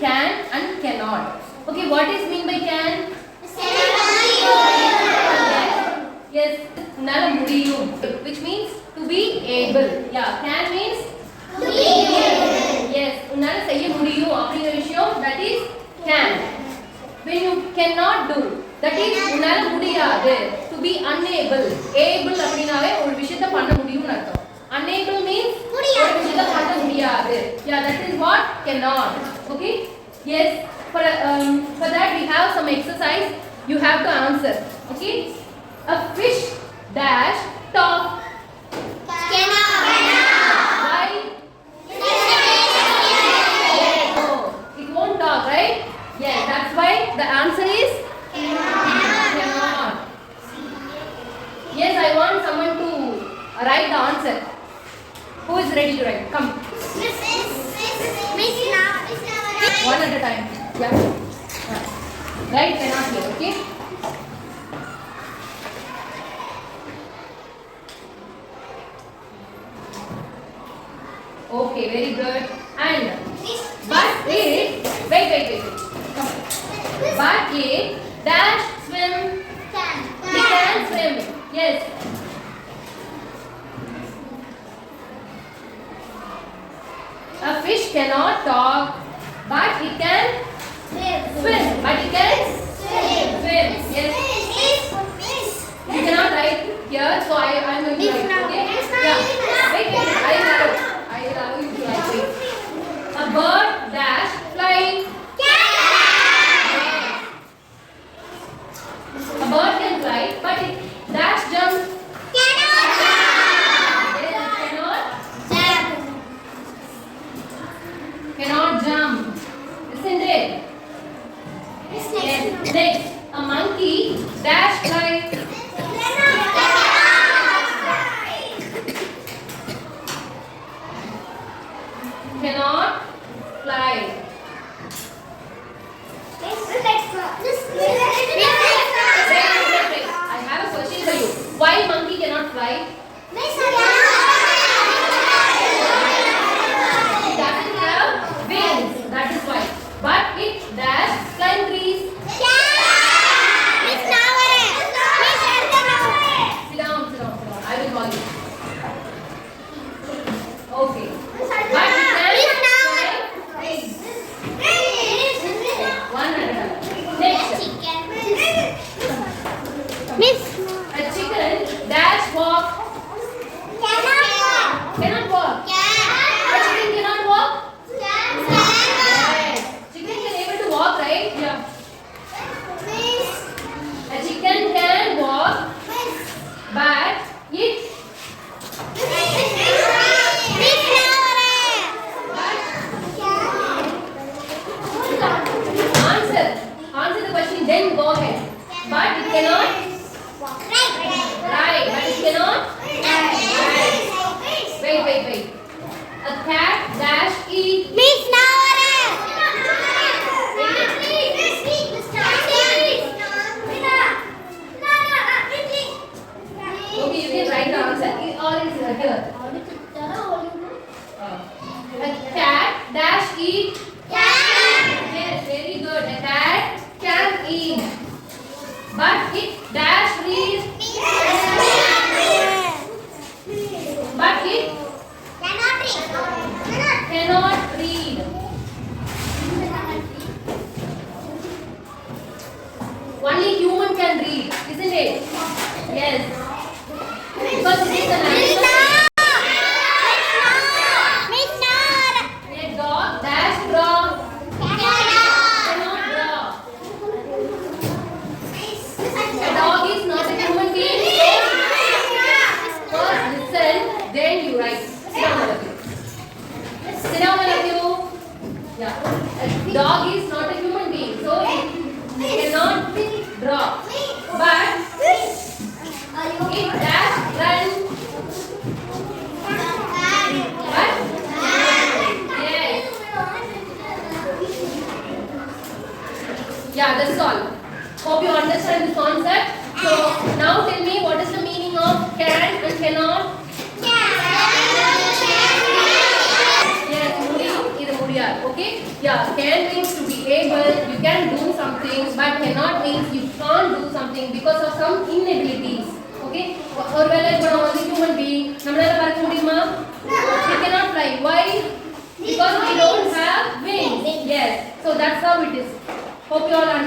can and cannot. Okay, what is mean by can? Yes, unala mudiyum, which means to be able. Yeah, can means to be able. Yes, unala seiya mudiyum அப்படிங்கிற விஷயம், that is can. When you cannot do, that is unala mudiyadu, to be unable. Able அப்படினாவே ஒரு விஷயத்தை பண்ண முடியும்னு அர்த்தம். Unable means ஒரு விஷயத்தை பண்ண முடியாது. Yeah, that is what cannot. Okay? Yes, for that we have some exercise. You have to answer. Okay? A fish dash talk. Cannot. Why? No, it won't talk, right? Yes, that's why the answer is cannot. Yes, I want someone to write the answer. Who is ready to write? Come. One at a time. Yeah. Write cannot here, okay? Okay, very good. And but it, wait. Come on. But it dash swim. It can swim. Yes. A fish cannot talk, but it can swim. But it can swim. Yes. You cannot write here, so I'm going to write. Okay? Yeah. Wait. I will allow you to write. Wait. A bird dash flying. A bird can fly, but it dash jump. Yes, it cannot jump. Isn't it? Yes. Next, a monkey dash fly. Cannot fly. Wait. I have a question for you. Why monkey cannot fly? It doesn't have wings. That is why. But it dash climb trees. Sit down. I will call you. Okay. But it can fly. One at a time. Next. A chicken dash walk. Cannot walk. A chicken cannot walk. Yes. Chicken can able to walk, right? Yeah. A chicken can walk, but it answer the question, then go ahead. But it cannot. Right, but it cannot. Wait. A cat dash eat. Okay, you can write the answer. All is here. A cat dash eat. Yes, very good. A cat can eat, but it dash read. But it cannot read. Only human can read, isn't it? Yes. Because it is an animal. A dog dash draw. Cannot draw. A dog is not a human being. First listen, then you write. Sit down, all of you. Yeah. A dog is not a human being, so it cannot draw. But it dash run. But yes. Yeah, that's all. Hope you understand this concept. So now tell me, what is the meaning of can and cannot? Yes, முடியும். இது முடியும். here. Okay? Yeah, can means to be able, you can do something, but cannot means you can't do something because of some inabilities. Okay? ஒருவேளை இப்போ நம்ம வந்து human being நம்மளால பறக்க முடியுமா? We cannot fly. Why? Because we don't have wings. Yes. So that's how it is. Hope you all understand.